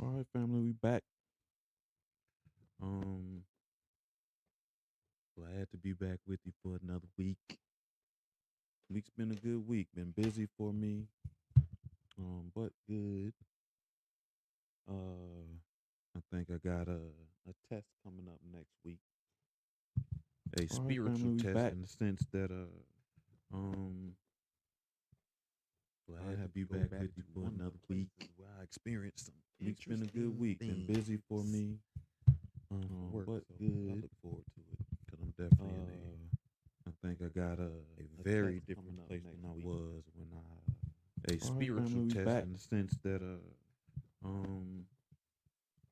All right, family, we back. Um, Glad to be back with you for another week. Week's been a good week. Been busy for me, but good. Uh, I think I got a test coming up next week. A All right, spiritual family, we test back. in the sense that um, glad to be back with you for another week. Where I experienced some Week's been a good week. Been things. busy for me, Work, but so I good. look forward to it because I'm definitely in I think I got a very different place than I was when a All right, spiritual family, we test back. in the sense that um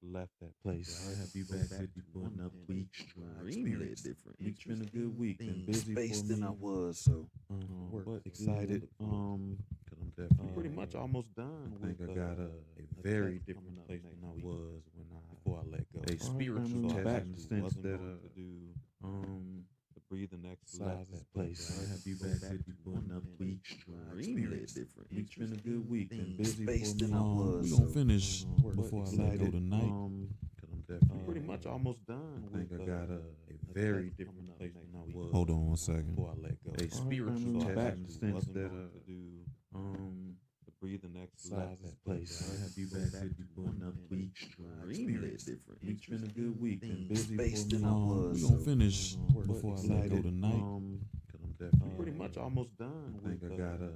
left that place. I'll have you back with you for another week. extremely different. Week's been a good week. Been Things busy space for than me. I was, so But excited. excited. Because I'm definitely Pretty much almost done. I think with, I got a very different place than I was when before I let go. a spiritual family, we test back. in the sense that to do the breathing exercises that place. place. I'll have you back with you for another week. Extremely different. Week's been a good week. Been Things busy space for than me. I was. We so gonna finish before I let go tonight. Because I'm definitely Pretty much almost done. I think with, I got a very different place than I was. Hold on one second. before I let go. A spiritual family, we test back. in the sense that to do the breathing exercises that place. place. I'll have you back with you for another week. Extremely different. Week's been a good week. Been Things busy space for than me. I was. We so gonna finish before I let go tonight. Because I'm definitely Pretty much almost done. I think with, I got a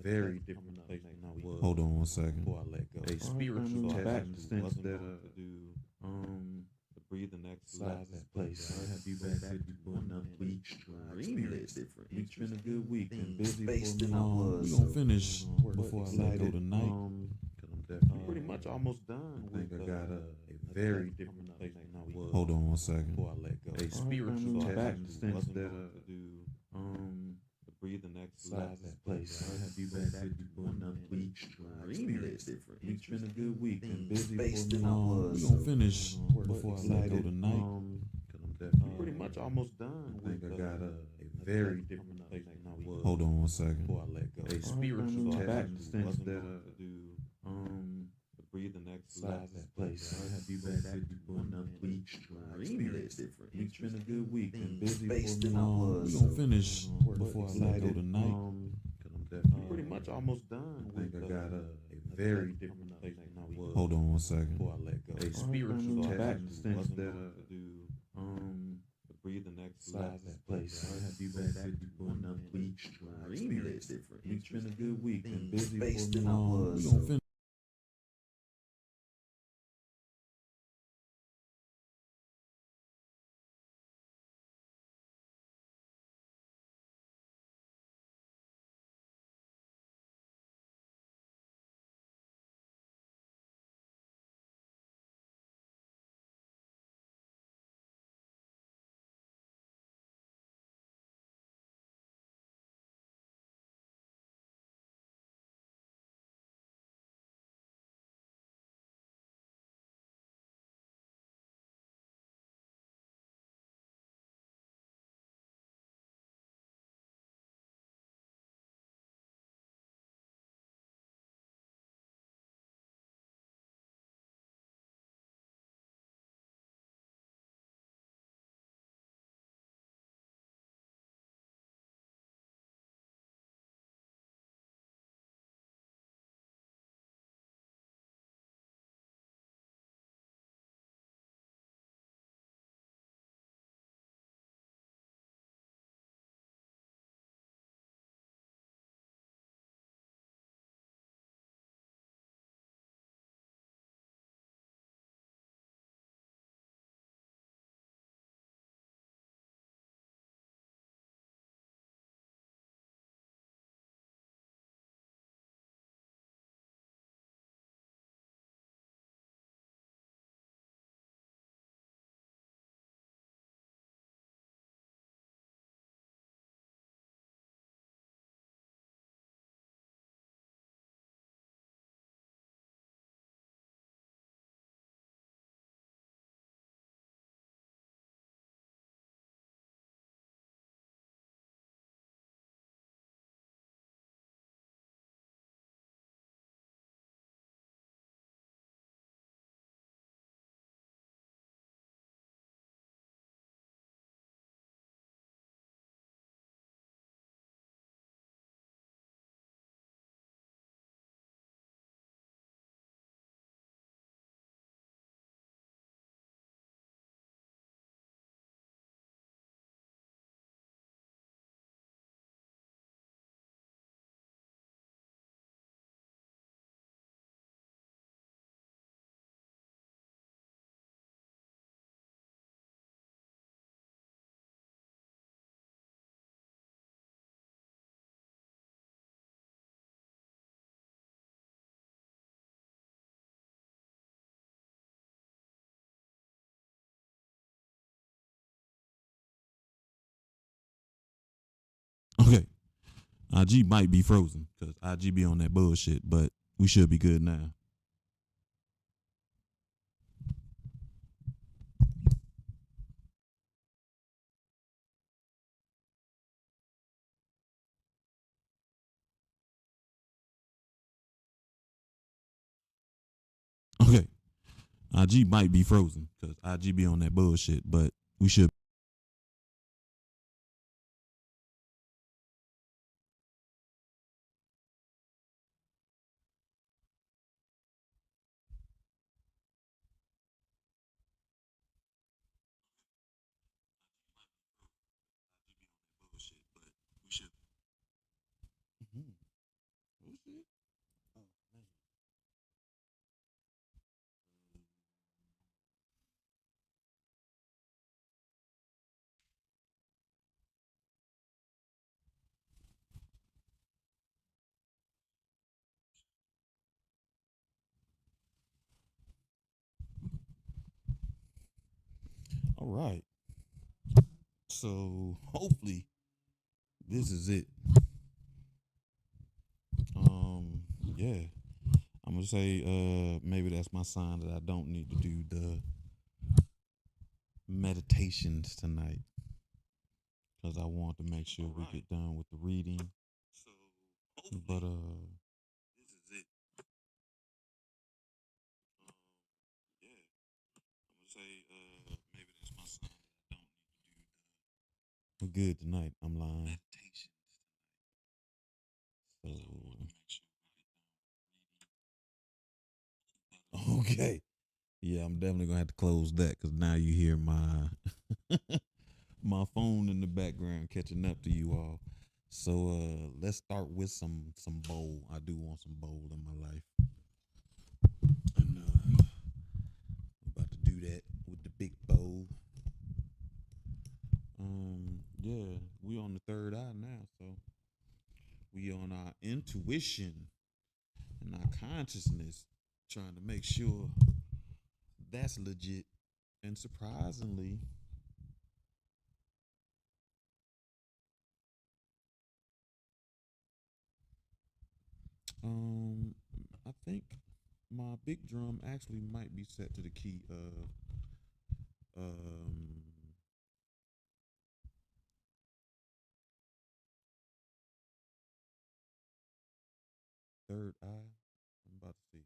very different place than I was. Hold on one second. before I let go. A spiritual family, we test back. in the sense that to do the breathing exercises that place. place. I'll have you back with you for another week. Extremely different. Week's been a good week. Been Things busy space for than me. I was. We so gonna finish before I let go tonight. Because I'm definitely Pretty much almost done. I think with, I got a very different place than I was. Hold on one second. before I let go. A spiritual family, we test back. in the sense that to do the breathing exercises that place. place. I'll have you back with you for another week. Extremely different. Week's been a good week. Been busy Space for than me. I was. We gonna finish before I let go tonight. Because I'm definitely Pretty much almost done. I think with, I got a very different place than I was. Hold on one second. before I let go. A spiritual family, we test back. in the sense that to do the breathing exercises that place. place. I'll have you back with you for another week. Extremely different. Week's been a good week. Been busy Space for than me. I was. We gonna finish before I let go tonight. Because I'm definitely Pretty much almost done. I think with, I got a very different place than I was. Hold on one second. before I let go. A spiritual family, we test back. in the sense that to do the breathing exercises that place. place. I'll have you back with you for another week. Extremely different. Week's been a good week. Been busy Space for than me. I We was. gonna finish. Okay. IG might be frozen because IG be on that bullshit, but we should be good now. Okay. IG might be frozen because IG be on that bullshit, but we should. Mhm. Oh, shit. Oh, man. All right. So hopefully this is it. Yeah. I'm gonna say maybe that's my sign that I don't need to do the meditations tonight because I want to make sure we get done with the reading. So but this is it. Yeah. I'm gonna say maybe that's my sign that I don't need to do the. We're good tonight. I'm lying. Meditations. So okay. Yeah, I'm definitely gonna have to close that because now you hear my my phone in the background catching up to you all. So let's start with some bowl. I do want some bowl in my life. And I'm about to do that with the big bowl. Yeah, we on the third eye now, so we on our intuition and our consciousness, trying to make sure that's legit. And surprisingly, um, I think my big drum actually might be set to the key of um third eye. I'm about to see.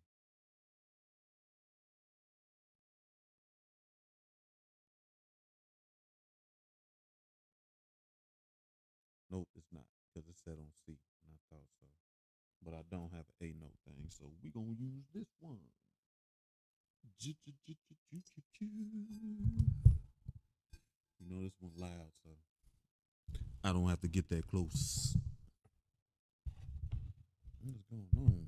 Nope, it's not because it's set on C, and I thought so. But I don't have an A note thing, so we gonna use this one. You know this one loud, so I don't have to get that close. What is going on?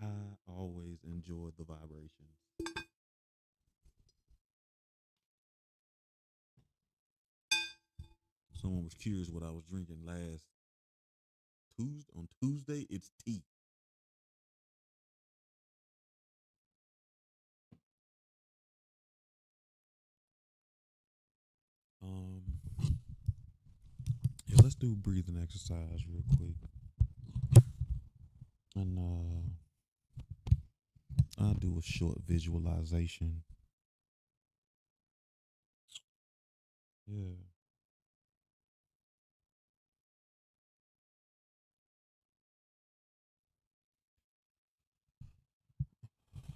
I always enjoy the vibrations. Someone was curious what I was drinking last Tuesday. On Tuesday, it's tea. do breathing exercise real quick. And I'll do a short visualization. Yeah.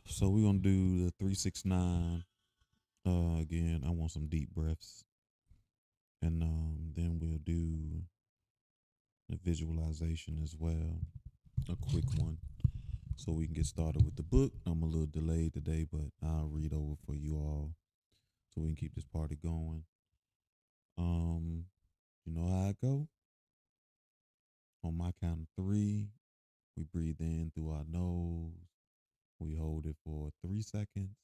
So we're gonna do the 369. Again, I want some deep breaths. And then we'll do the visualization as well. A quick one. So we can get started with the book. I'm a little delayed today, but I'll read over for you all so we can keep this party going. You know how I go? On my count of three, we breathe in through our nose. We hold it for 3 seconds.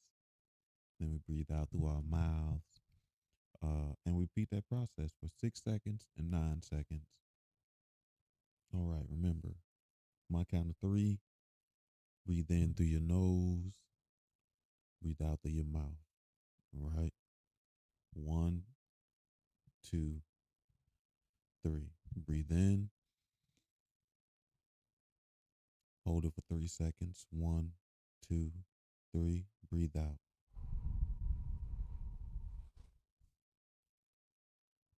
Then we breathe out through our mouths. And we repeat that process for 6 seconds and 9 seconds. All right, remember, my count of three, breathe in through your nose, breathe out through your mouth. All right. 1, 2, 3. Breathe in. Hold it for 3 seconds. 1, 2, 3. Breathe out.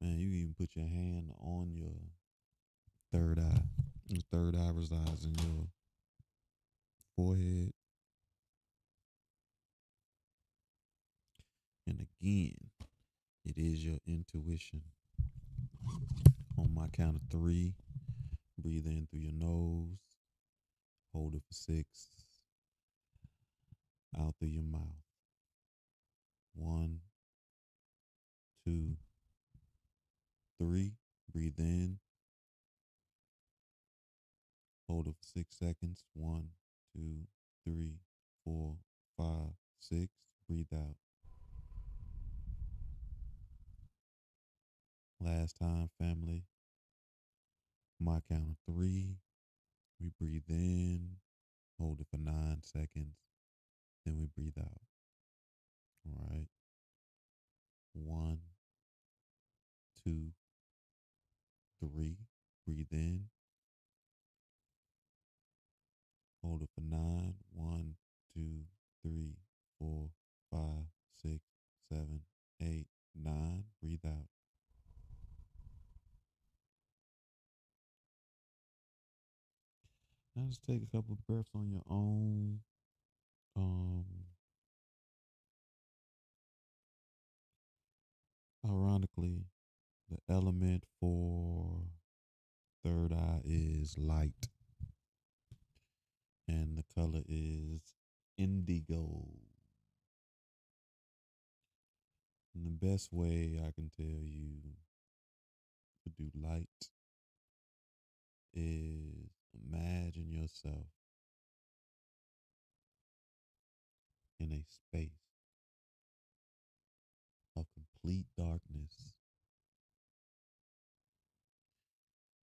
Man, you even put your hand on your third eye. Your third eye resides in your forehead. And again, it is your intuition. On my count of three, breathe in through your nose. Hold it for 6. Out through your mouth. 1, 2, 3. Breathe in. Hold it for 6 seconds. 1, 2, 3, 4, 5, 6. Breathe out. Last time, family. My count of three. We breathe in. Hold it for 9 seconds. Then we breathe out. All right. 1, 2, 3. Breathe in. Hold it for 9. 1, 2, 3, 4, 5, 6, 7, 8, 9. Breathe out. Now just take a couple of breaths on your own. Ironically, the element for third eye is light, and the color is indigo. And the best way I can tell you to do light is imagine yourself in a space of complete darkness,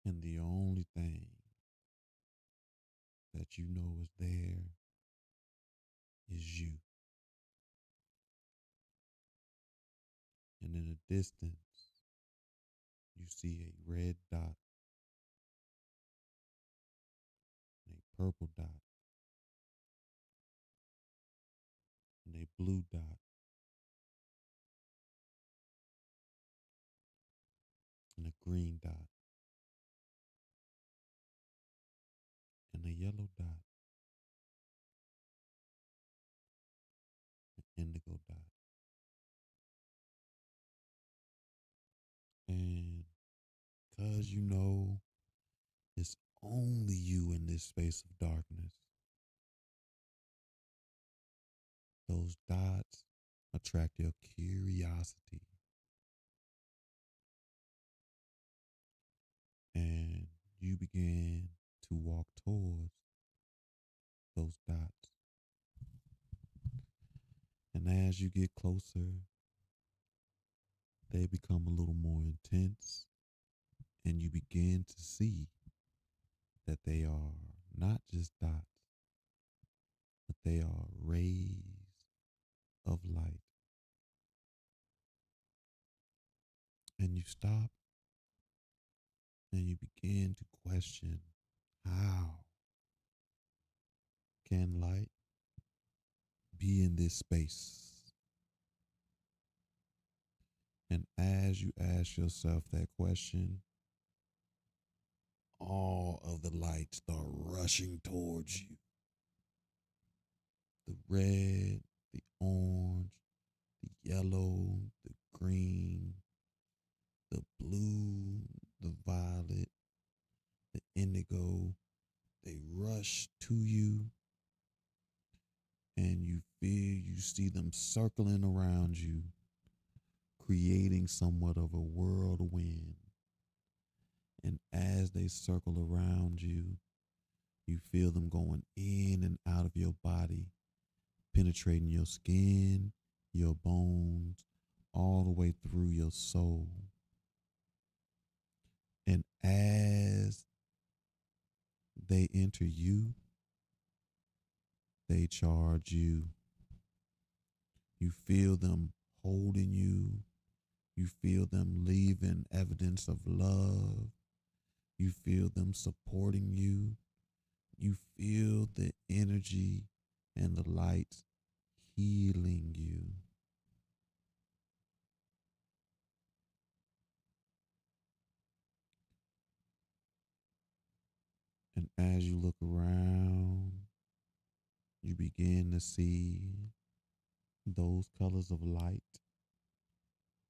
and the only thing that you know is there is you. And in the distance, you see a red dot, and a purple dot, and a blue dot, and a green dot, and a yellow dot, an indigo dot. And because you know it's only you in this space of darkness, those dots attract your curiosity. And you begin to walk towards those dots. And as you get closer, they become a little more intense, and you begin to see that they are not just dots, but they are rays of light. And you stop and you begin to question, how can light be in this space? And as you ask yourself that question, all of the lights start rushing towards you. The red, the orange, the yellow, the green, the blue, the violet, the indigo, they rush to you, and you see them circling around you, creating somewhat of a whirlwind. And as they circle around you, you feel them going in and out of your body, penetrating your skin, your bones, all the way through your soul. And as they enter you, they charge you. You feel them holding you. You feel them leaving evidence of love. You feel them supporting you. You feel the energy and the lights healing you. And as you look around, you begin to see those colors of light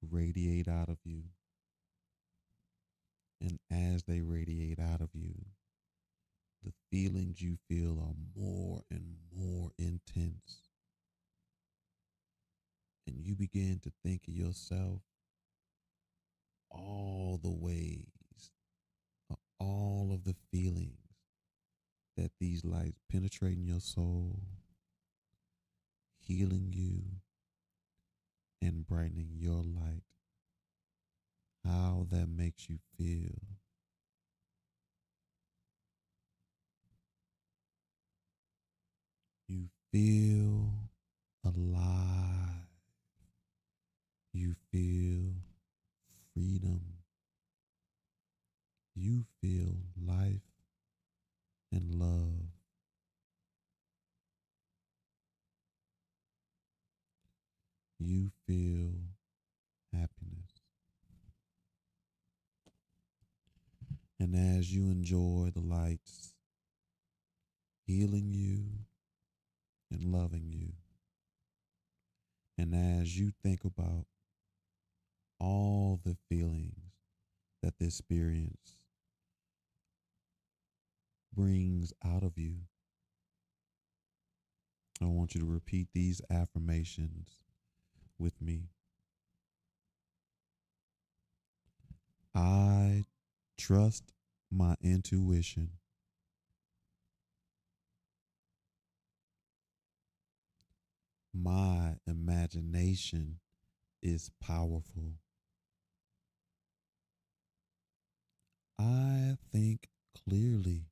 radiate out of you. And as they radiate out of you, the feelings you feel are more and more intense. And you begin to think of yourself all the ways, all of the feelings that these lights penetrating your soul, healing you, and brightening your light. How that makes you feel. You feel alive. You feel freedom. You feel life and love. You feel happiness. And as you enjoy the lights healing you and loving you, and as you think about all the feelings that the experience brings out of you, I want you to repeat these affirmations with me. I trust my intuition. My imagination is powerful. I think clearly.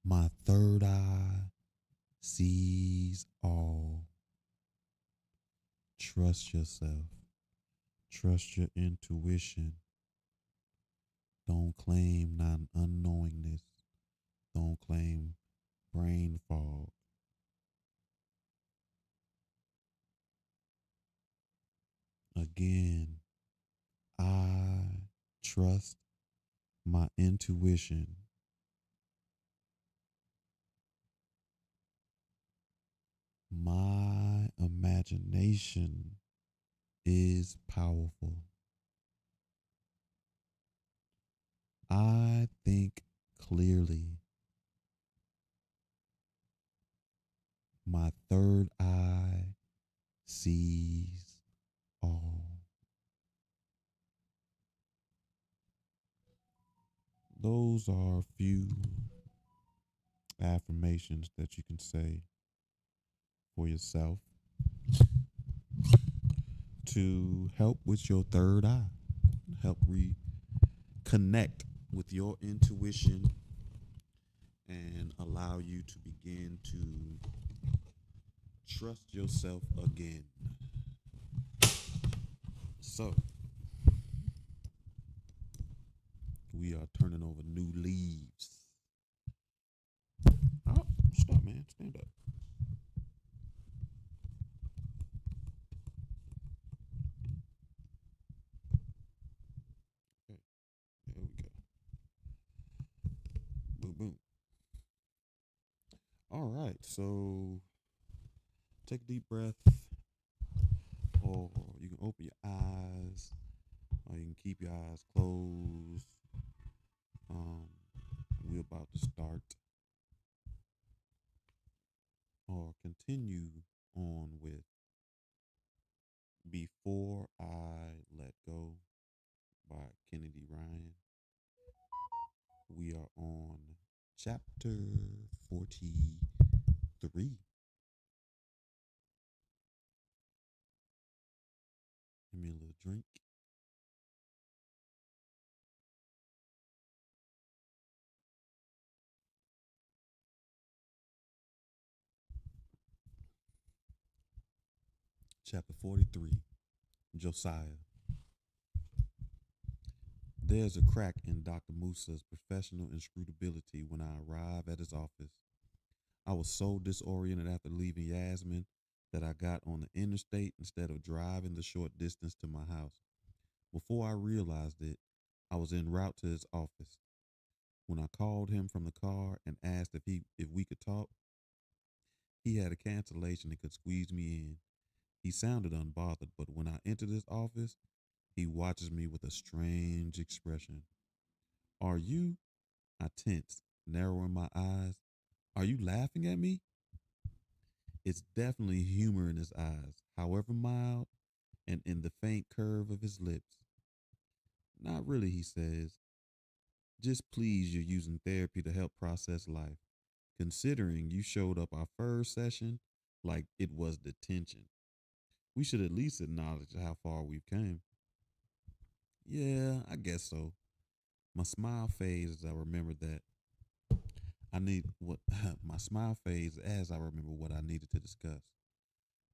My third eye sees all. Trust yourself. Trust your intuition. Don't claim unknowingness. Don't claim brain fog. Again, I trust my intuition. My imagination is powerful. I think clearly. My third eye sees all. Those are a few affirmations that you can say for yourself to help with your third eye, help reconnect with your intuition and allow you to begin to trust yourself again. So we are turning over new leaves. Oh, stop, man. Stand up. Okay, there we go. Boom, boom. All right, so take a deep breath, or you can open your eyes, or you can keep your eyes closed. Um, we're about to start or continue on with Before I Let Go by Kennedy Ryan. We are on chapter 43. Give me a little drink. Chapter 43, Josiah. There's a crack in Dr. Musa's professional inscrutability when I arrive at his office. I was so disoriented after leaving Yasmin that I got on the interstate instead of driving the short distance to my house. Before I realized it, I was en route to his office. When I called him from the car and asked if we could talk, he had a cancellation and could squeeze me in. He sounded unbothered, but when I entered his office, he watches me with a strange expression. Are you? I tensed, narrowing my eyes. Are you laughing at me? It's definitely humor in his eyes, however mild, and in the faint curve of his lips. Not really, he says. Just pleased you're using therapy to help process life, considering you showed up our first session like it was detention. We should at least acknowledge how far we've come. Yeah, I guess so. My smile fades as I remember that I need what my smile fades as I remember what I needed to discuss.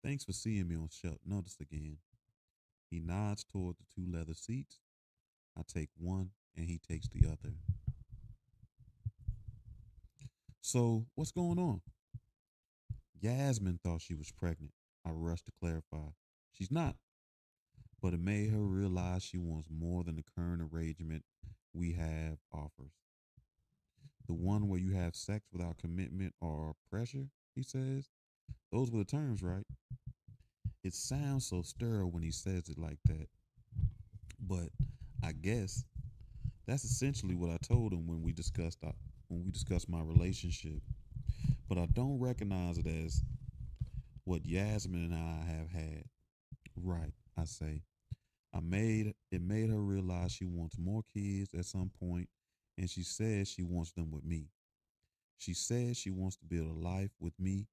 Thanks for seeing me on short notice again. He nods toward the two leather seats. I take one and he takes the other. So, what's going on? Yasmin thought she was pregnant. I rushed to clarify. She's not, but it made her realize she wants more than the current arrangement we have offers. The one where you have sex without commitment or pressure, he says. Those were the terms, right? It sounds so sterile when he says it like that. But I guess that's essentially what I told him when we discussed my relationship. But I don't recognize it as what Yasmin and I have had. Right, I say. It made her realize she wants more kids at some point, and she says she wants them with me. She says she wants to build a life with me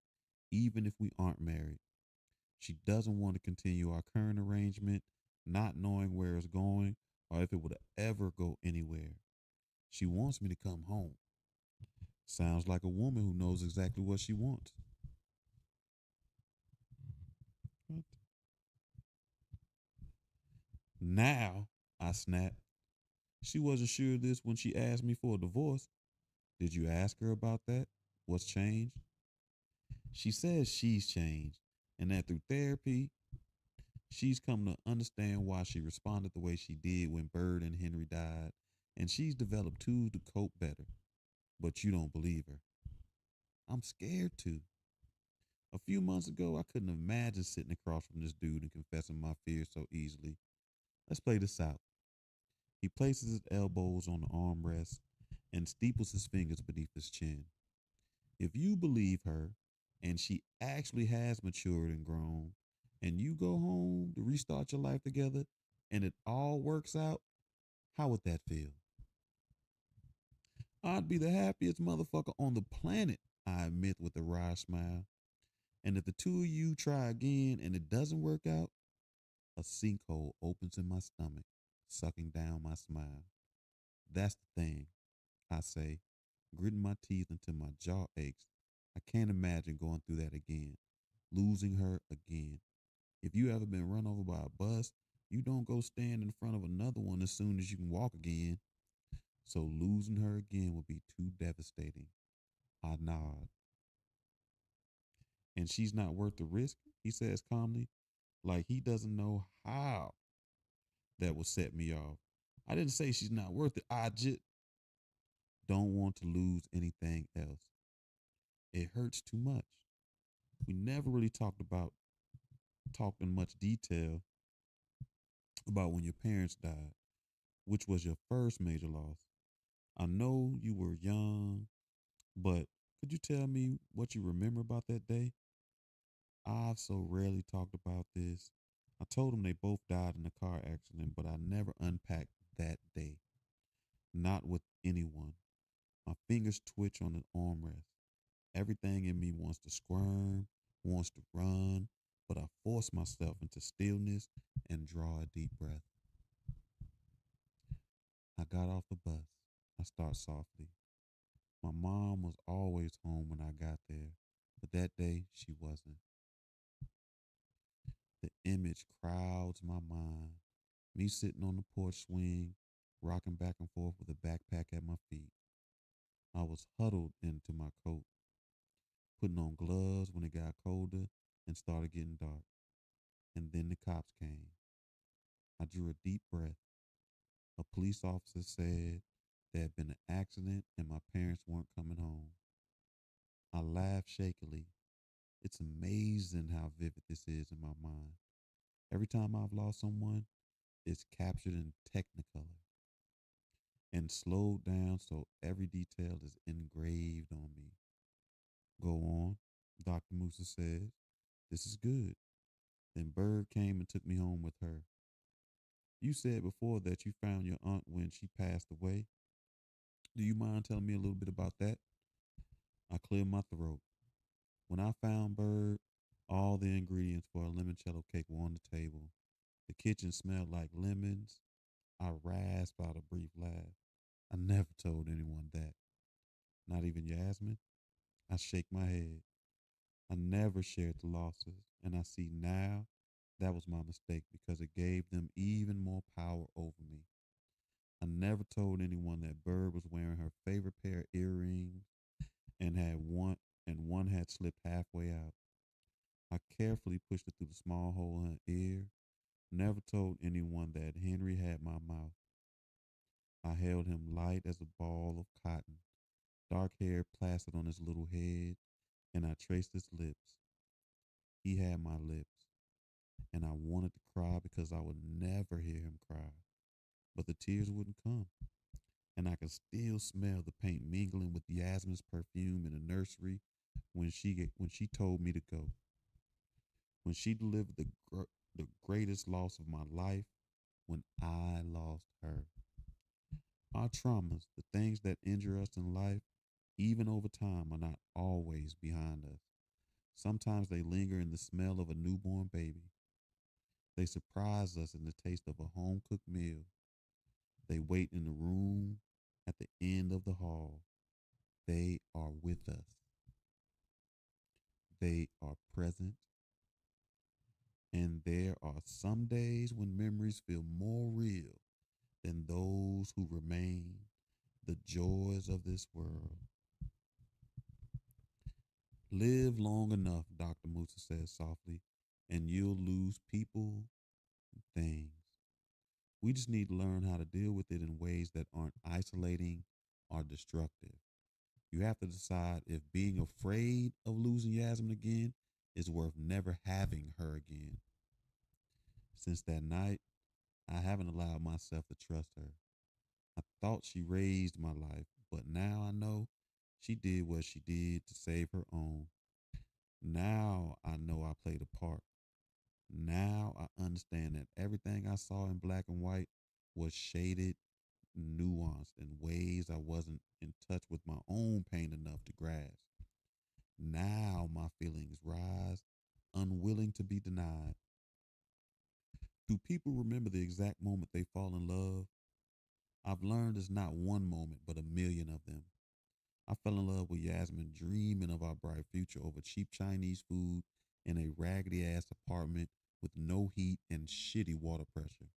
even if we aren't married. She doesn't want to continue our current arrangement, not knowing where it's going or if it would ever go anywhere. She wants me to come home. Sounds like a woman who knows exactly what she wants. What? Now, I snapped. She wasn't sure of this when she asked me for a divorce. Did you ask her about that? What's changed? She says she's changed and that through therapy, she's come to understand why she responded the way she did when Bird and Henry died, and she's developed tools to cope better. But you don't believe her. I'm scared to. A few months ago, I couldn't imagine sitting across from this dude and confessing my fears so easily. Let's play this out. He places his elbows on the armrest and steeples his fingers beneath his chin. If you believe her and she actually has matured and grown, and you go home to restart your life together and it all works out, how would that feel? I'd be the happiest motherfucker on the planet, I admit with a wry smile. And if the two of you try again and it doesn't work out, a sinkhole opens in my stomach, sucking down my smile. That's the thing, I say, gritting my teeth until my jaw aches. I can't imagine going through that again, losing her again. If you ever been run over by a bus, You don't go stand in front of another one as soon as you can walk again. So losing her again would be too devastating. I nod. And she's not worth the risk, he says calmly, like he doesn't know how that would set me off. I didn't say she's not worth it. I just don't want to lose anything else. It hurts too much. We never really talked in much detail about when your parents died, which was your first major loss. I know you were young, but could you tell me what you remember about that day? I've so rarely talked about this. I told them they both died in a car accident, but I never unpacked that day. Not with anyone. My fingers twitch on the armrest. Everything in me wants to squirm, wants to run, but I force myself into stillness and draw a deep breath. I got off the bus. I start softly. My mom was always home when I got there, but that day she wasn't. The image crowds my mind. Me sitting on the porch swing, rocking back and forth with a backpack at my feet. I was huddled into my coat, putting on gloves when it got colder and started getting dark. And then the cops came. I drew a deep breath. A police officer said there had been an accident and my parents weren't coming home. I laughed shakily. It's amazing how vivid this is in my mind. Every time I've lost someone, it's captured in Technicolor and slowed down so every detail is engraved on me. Go on, Dr. Musa says. This is good. Then Bird came and took me home with her. You said before that you found your aunt when she passed away. Do you mind telling me a little bit about that? I cleared my throat. When I found Bird, all the ingredients for a limoncello cake were on the table. The kitchen smelled like lemons. I rasped out a brief laugh. I never told anyone that. Not even Yasmin? I shake my head. I never shared the losses, and I see now that was my mistake because it gave them even more power over me. I never told anyone that Bird was wearing her favorite pair of earrings and one had slipped halfway out. I carefully pushed it through the small hole in her ear. Never told anyone that Henry had my mouth. I held him light as a ball of cotton, dark hair plastered on his little head, and I traced his lips. He had my lips, and I wanted to cry because I would never hear him cry. But the tears wouldn't come, and I could still smell the paint mingling with Yasmin's perfume in the nursery when she told me to go. When she delivered the greatest loss of my life, when I lost her. Our traumas, the things that injure us in life, even over time, are not always behind us. Sometimes they linger in the smell of a newborn baby. They surprise us in the taste of a home cooked meal. They wait in the room at the end of the hall. They are with us. They are present. And there are some days when memories feel more real than those who remain, the joys of this world. Live long enough, Dr. Musa says softly, and you'll lose people and things. We just need to learn how to deal with it in ways that aren't isolating or destructive. You have to decide if being afraid of losing Yasmin again is worth never having her again. Since that night, I haven't allowed myself to trust her. I thought she raised my life, but now I know she did what she did to save her own. Now I know I played a part. Now I understand that everything I saw in black and white was shaded, nuanced in ways I wasn't in touch with my own pain enough to grasp. Now my feelings rise, unwilling to be denied. Do people remember the exact moment they fall in love? I've learned it's not one moment, but a million of them. I fell in love with Yasmin, dreaming of our bright future over cheap Chinese food in a raggedy ass apartment with no heat and shitty water pressure.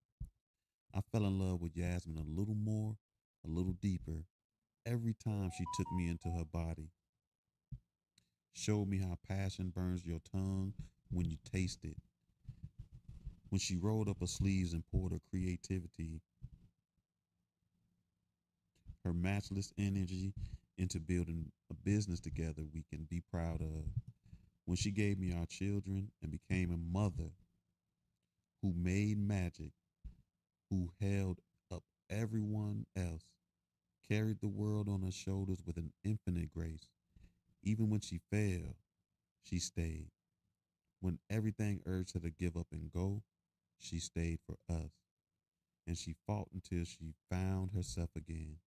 I fell in love with Yasmin a little more, a little deeper, every time she took me into her body, showed me how passion burns your tongue when you taste it. When she rolled up her sleeves and poured her creativity, her matchless energy into building a business together we can be proud of. When she gave me our children and became a mother who made magic, who held up everyone else, carried the world on her shoulders with an infinite grace. Even when she failed, she stayed. When everything urged her to give up and go, she stayed for us. And she fought until she found herself again.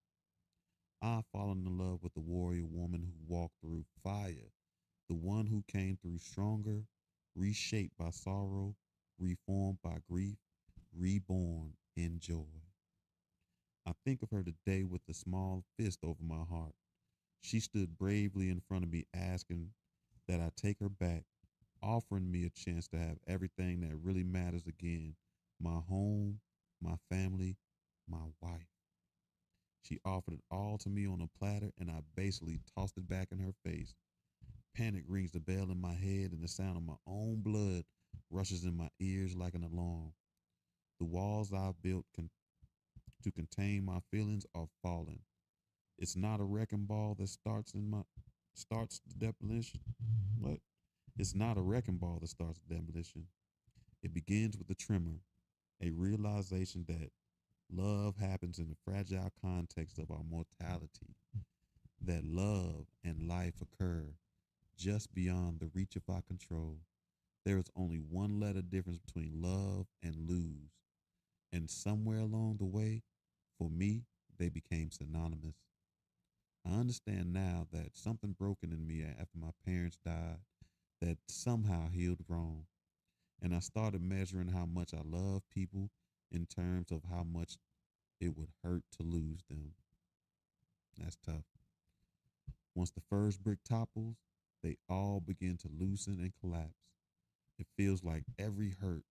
I've fallen in love with the warrior woman who walked through fire, the one who came through stronger, reshaped by sorrow, reformed by grief, reborn in joy. I think of her today with a small fist over my heart. She stood bravely in front of me, asking that I take her back, offering me a chance to have everything that really matters again: my home, my family, my wife. She offered it all to me on a platter, and I basically tossed it back in her face. Panic rings the bell in my head, and the sound of my own blood rushes in my ears like an alarm. The walls I've built to contain my feelings are falling. It's not a wrecking ball that starts the demolition. What? It's not a wrecking ball that starts the demolition. It begins with a tremor, a realization that love happens in the fragile context of our mortality, that love and life occur just beyond the reach of our control. There is only one letter difference between love and lose. And somewhere along the way, for me, they became synonymous. I understand now that something broken in me after my parents died that somehow healed wrong. And I started measuring how much I love people in terms of how much it would hurt to lose them. That's tough. Once the first brick topples, they all begin to loosen and collapse. It feels like every hurt,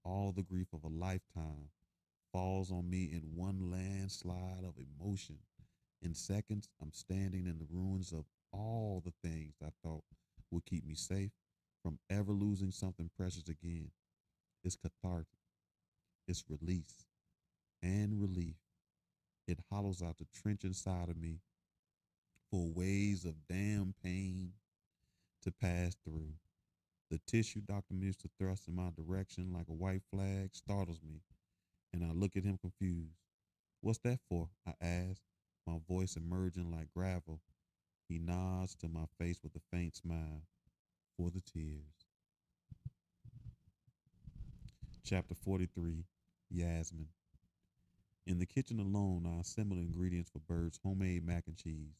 all the grief of a lifetime, falls on me in one landslide of emotion. In seconds, I'm standing in the ruins of all the things I thought would keep me safe from ever losing something precious again. It's cathartic. It's release and relief. It hollows out the trench inside of me for waves of damn pain to pass through. The tissue Dr. Mister thrusts in my direction like a white flag startles me, and I look at him confused. What's that for? I ask, my voice emerging like gravel. He nods to my face with a faint smile. For the tears. Chapter 43, Yasmin. In the kitchen alone, I assemble ingredients for Bird's homemade mac and cheese.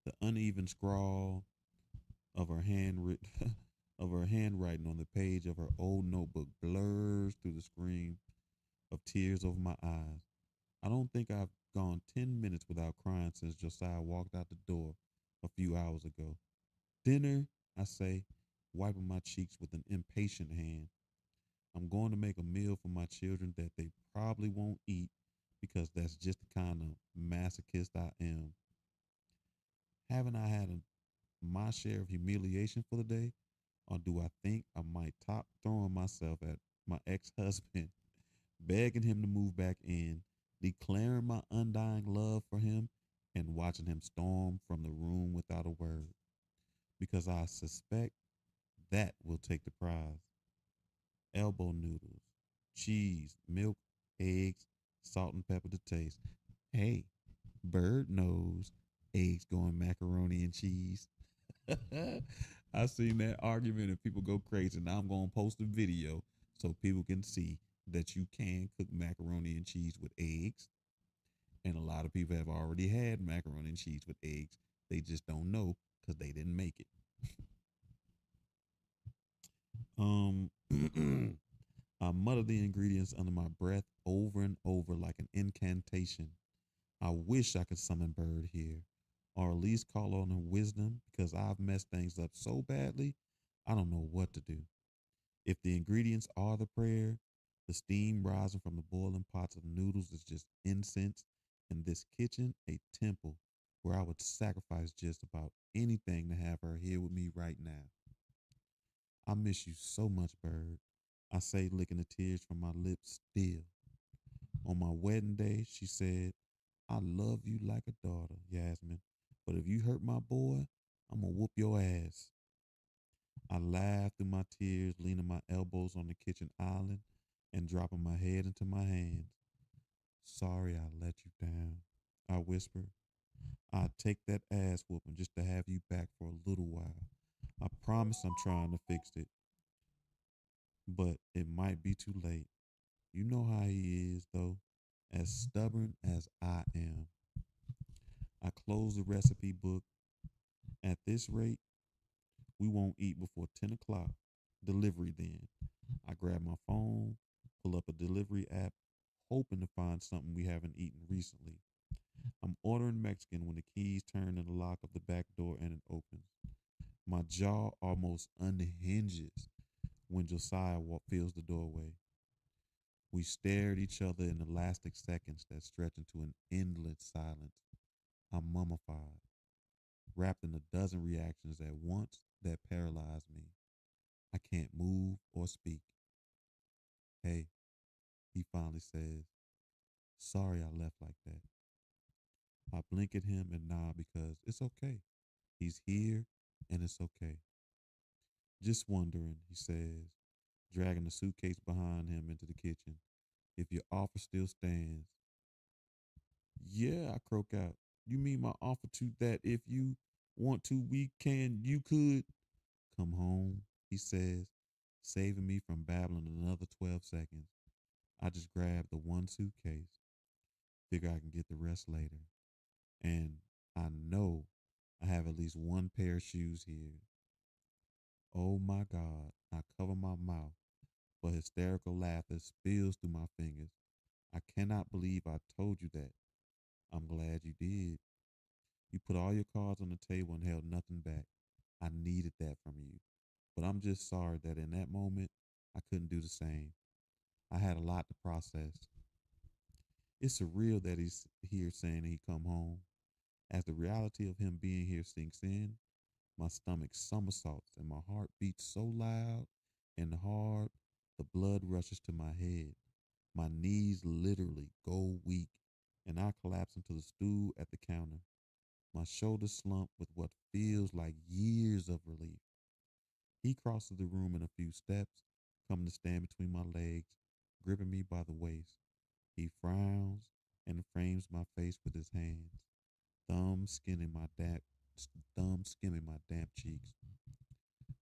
The uneven scrawl of her handwritten of her handwriting on the page of her old notebook blurs through the screen of tears over my eyes. I don't think I've gone 10 minutes without crying since Josiah walked out the door a few hours ago. Dinner, I say, wiping my cheeks with an impatient hand. I'm going to make a meal for my children that they probably won't eat because that's just the kind of masochist I am. Haven't I had my share of humiliation for the day? Or do I think I might top throwing myself at my ex-husband, begging him to move back in, declaring my undying love for him, and watching him storm from the room without a word? Because I suspect that will take the prize. Elbow noodles, cheese, milk, eggs, salt and pepper to taste. Hey, Bird knows eggs go in macaroni and cheese. I seen that argument and people go crazy. Now I'm going to post a video so people can see that you can cook macaroni and cheese with eggs. And a lot of people have already had macaroni and cheese with eggs. They just don't know because they didn't make it. I mutter the ingredients under my breath over and over like an incantation. I wish I could summon Bird here, or at least call on her wisdom because I've messed things up so badly, I don't know what to do. If the ingredients are the prayer, the steam rising from the boiling pots of noodles is just incense, and this kitchen a temple where I would sacrifice just about anything to have her here with me right now. I miss you so much, Bird. I say, licking the tears from my lips still. On my wedding day, she said, I love you like a daughter, Yasmin. But if you hurt my boy, I'm gonna whoop your ass. I laughed through my tears, leaning my elbows on the kitchen island and dropping my head into my hands. Sorry I let you down. I whispered, I'd take that ass whooping just to have you back for a little while. I promise I'm trying to fix it, but it might be too late. You know how he is, though, as stubborn as I am. I closed the recipe book. At this rate, we won't eat before 10 o'clock. Delivery then. I grab my phone, pull up a delivery app, hoping to find something we haven't eaten recently. I'm ordering Mexican when the keys turn in the lock of the back door and it opens. My jaw almost unhinges when Josiah fills the doorway. We stare at each other in elastic seconds that stretch into an endless silence. I'm mummified, wrapped in a dozen reactions at once that paralyze me. I can't move or speak. Hey, he finally says, sorry I left like that. I blink at him and nod because it's okay. He's here and it's okay. Just wondering, he says, dragging the suitcase behind him into the kitchen. If your offer still stands. Yeah, I croak out. You mean my offer to that if you want to, you could come home, he says, saving me from babbling another 12 seconds. I just grab the one suitcase, figure I can get the rest later. And I know I have at least one pair of shoes here. Oh my God, I cover my mouth, but hysterical laughter spills through my fingers. I cannot believe I told you that. I'm glad you did. You put all your cards on the table and held nothing back. I needed that from you. But I'm just sorry that in that moment, I couldn't do the same. I had a lot to process. It's surreal that he's here saying he come home. As the reality of him being here sinks in, my stomach somersaults and my heart beats so loud and hard, the blood rushes to my head. My knees literally go weak, and I collapse into the stool at the counter. My shoulders slump with what feels like years of relief. He crosses the room in a few steps, coming to stand between my legs, gripping me by the waist. He frowns and frames my face with his hands, thumb skimming my damp, thumb skimming my damp cheeks.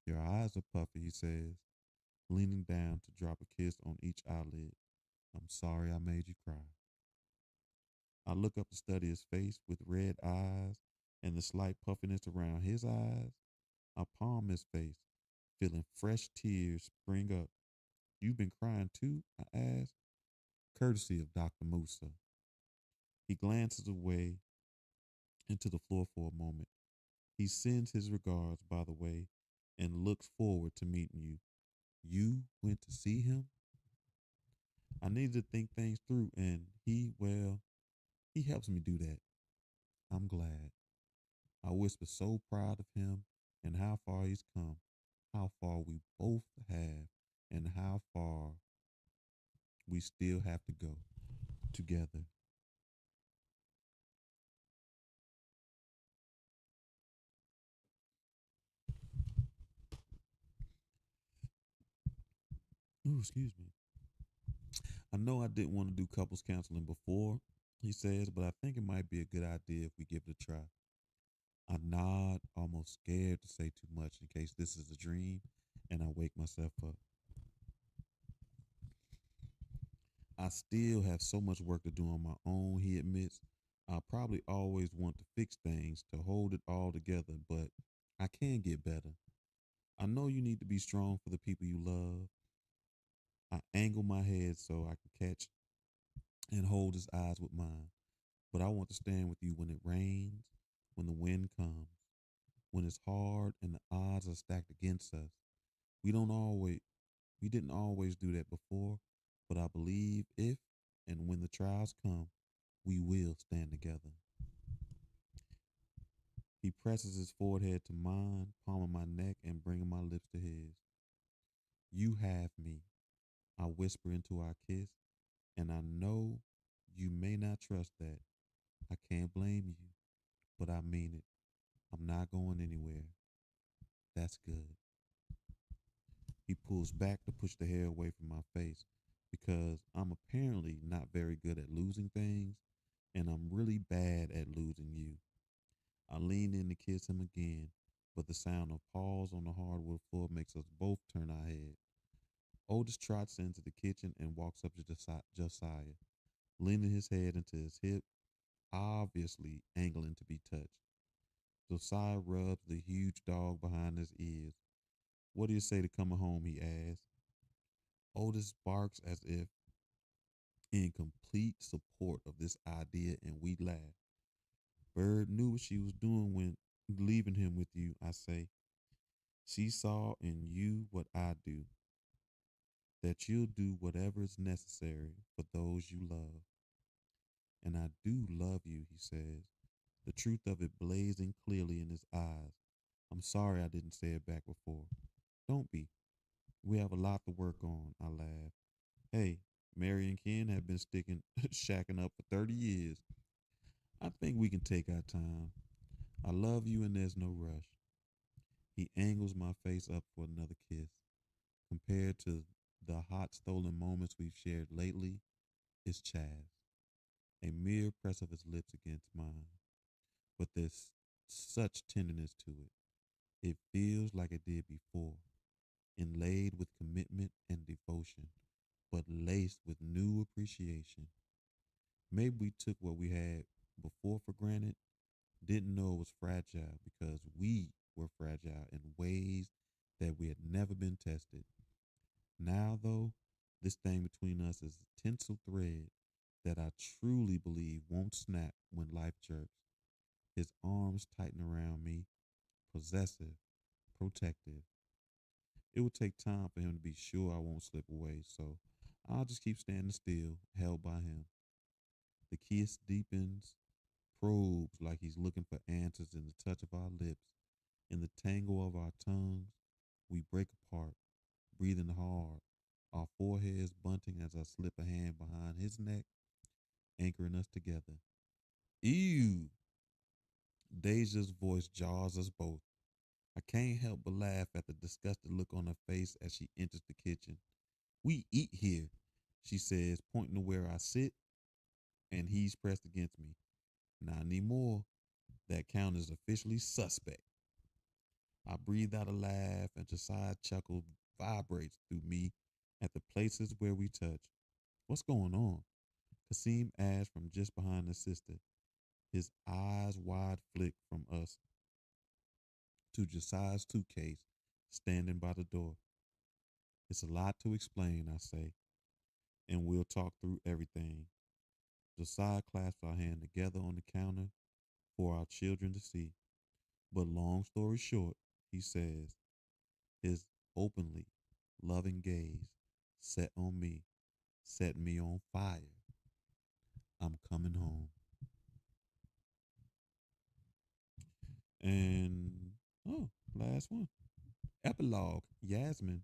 Your eyes are puffy, he says, leaning down to drop a kiss on each eyelid. I'm sorry I made you cry. I look up to study his face with red eyes and the slight puffiness around his eyes. I palm his face, feeling fresh tears spring up. You've been crying too? I ask, courtesy of Dr. Musa. He glances away into the floor for a moment. He sends his regards, by the way, and looks forward to meeting you. You went to see him? I needed to think things through, and he helps me do that. I'm glad. I whisper, so proud of him and how far he's come, how far we both have, and how far we still have to go together. Ooh, excuse me. I know I didn't want to do couples counseling before, he says, but I think it might be a good idea if we give it a try. I nod, almost scared to say too much in case this is a dream and I wake myself up. I still have so much work to do on my own, he admits. I probably always want to fix things, to hold it all together, but I can get better. I know you need to be strong for the people you love. I angle my head so I can catch and hold his eyes with mine. But I want to stand with you when it rains, when the wind comes, when it's hard and the odds are stacked against us. We don't always We didn't always do that before, but I believe if and when the trials come, we will stand together. He presses his forehead to mine, palming my neck and bringing my lips to his. You have me, I whisper into our kiss, and I know you may not trust that. I can't blame you, but I mean it. I'm not going anywhere. That's good. He pulls back to push the hair away from my face because I'm apparently not very good at losing things, and I'm really bad at losing you. I lean in to kiss him again, but the sound of paws on the hardwood floor makes us both turn our head. Otis trots into the kitchen and walks up to Josiah, leaning his head into his hip, obviously angling to be touched. Josiah rubs the huge dog behind his ears. What do you say to coming home? He asks. Otis barks as if in complete support of this idea, and we laugh. Bird knew what she was doing when leaving him with you, I say. She saw in you what I do, that you'll do whatever is necessary for those you love. And I do love you, he says, the truth of it blazing clearly in his eyes. I'm sorry I didn't say it back before. Don't be. We have a lot to work on, I laugh. Hey, Mary and Ken have been shacking up for 30 years. I think we can take our time. I love you and there's no rush. He angles my face up for another kiss. Compared to the hot stolen moments we've shared lately, it's Chaz. A mere press of his lips against mine. But there's such tenderness to it. It feels like it did before, inlaid with commitment and devotion, but laced with new appreciation. Maybe we took what we had before for granted, didn't know it was fragile because we were fragile in ways that we had never been tested. Now, though, this thing between us is a tinsel thread that I truly believe won't snap when life jerks. His arms tighten around me, possessive, protective. It will take time for him to be sure I won't slip away, so I'll just keep standing still, held by him. The kiss deepens, probes like he's looking for answers in the touch of our lips. In the tangle of our tongues, we break apart, breathing hard, our foreheads bunting as I slip a hand behind his neck, anchoring us together. Ew! Deja's voice jars us both. I can't help but laugh at the disgusted look on her face as she enters the kitchen. We eat here, she says, pointing to where I sit, and he's pressed against me. Not anymore. That count is officially suspect. I breathe out a laugh, and Josiah chuckle vibrates through me at the places where we touch. What's going on? Kasim asks from just behind his sister, his eyes wide flick from us to Josiah's suitcase standing by the door. It's a lot to explain, I say, and we'll talk through everything. Josiah clasps our hand together on the counter for our children to see. But long story short, he says, his openly loving gaze set on me, set me on fire. I'm coming home. And, oh, last one. Epilogue, Yasmin.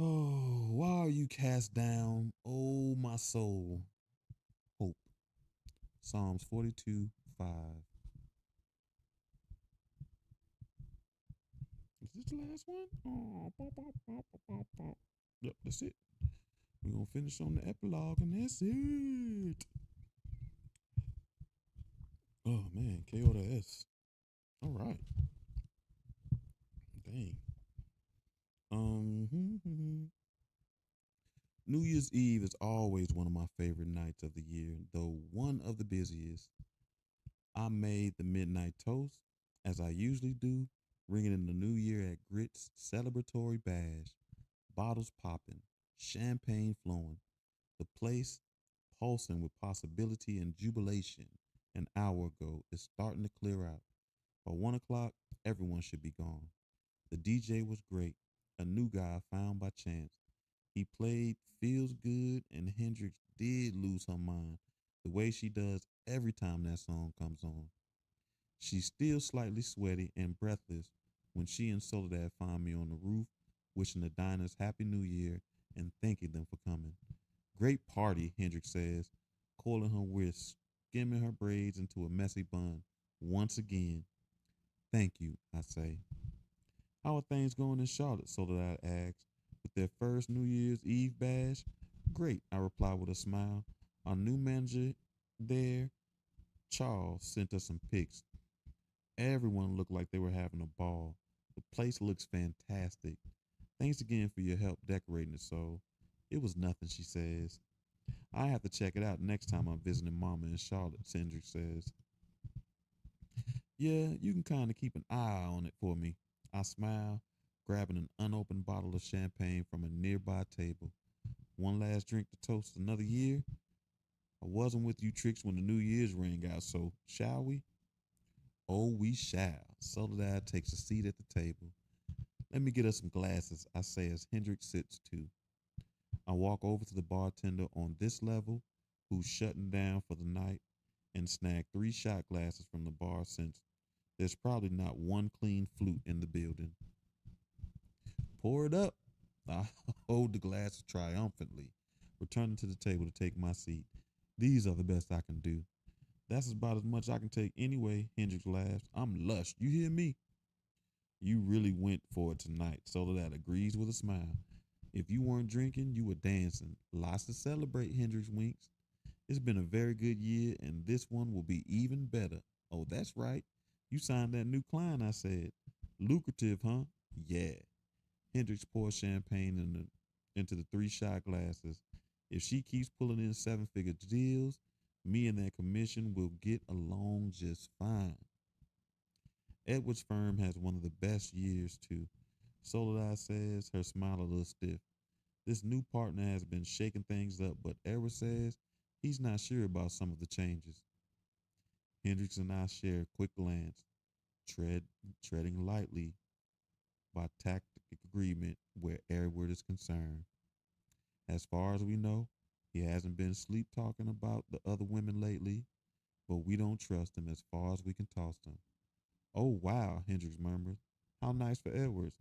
Oh, why are you cast down, oh my soul? Hope. Psalms 42, 5. Is this the last one? Oh, yep, that's it. We're going to finish on the epilogue, and that's it. Oh, man, KO to S. All right. Dang. New Year's Eve is always one of my favorite nights of the year, though one of the busiest. I made the midnight toast, as I usually do, ringing in the new year at Grit's celebratory bash, bottles popping, champagne flowing, the place pulsing with possibility and jubilation. An hour ago is starting to clear out. By 1 o'clock, everyone should be gone. The DJ was great. a new guy found by chance. He played Feels Good, and Hendrix did lose her mind, the way she does every time that song comes on. She's still slightly sweaty and breathless when she and Soledad find me on the roof, wishing the diners Happy New Year and thanking them for coming. Great party, Hendrix says, coiling her wrists, skimming her braids into a messy bun. Once again, thank you, I say. How are things going in Charlotte? Soledad asks. With their first New Year's Eve bash? Great, I reply with a smile. Our new manager there, Charles, sent us some pics. Everyone looked like they were having a ball. The place looks fantastic. Thanks again for your help decorating it, so. It was nothing, she says. I have to check it out next time I'm visiting Mama in Charlotte, Hendrix says. Yeah, you can kind of keep an eye on it for me. I smile, grabbing an unopened bottle of champagne from a nearby table. One last drink to toast another year? I wasn't with you tricks when the New Year's rang out, so shall we? Oh, we shall. Soledad takes a seat at the table. Let me get us some glasses, I say as Hendrix sits too. I walk over to the bartender on this level, who's shutting down for the night, and snag 3 shot glasses from the bar since there's probably not one clean flute in the building. Pour it up. I hold the glasses triumphantly, returning to the table to take my seat. These are the best I can do. That's about as much I can take anyway, Hendrix laughs. I'm lush, you hear me? You really went for it tonight, Soledad agrees with a smile. If you weren't drinking, you were dancing. Lots to celebrate, Hendrix winks. It's been a very good year, and this one will be even better. Oh, that's right. You signed that new client, I said. Lucrative, huh? Yeah. Hendrix pours champagne into the 3 shot glasses. If she keeps pulling in 7-figure deals, me and that commission will get along just fine. Edwards' firm has one of the best years, too. Soledad says, her smile a little stiff. This new partner has been shaking things up, but Edwards says he's not sure about some of the changes. Hendrix and I share a quick glance, treading lightly by tactic agreement where Edward is concerned. As far as we know, he hasn't been sleep talking about the other women lately, but we don't trust him as far as we can toss him. Oh, wow, Hendrix murmurs. How nice for Edwards.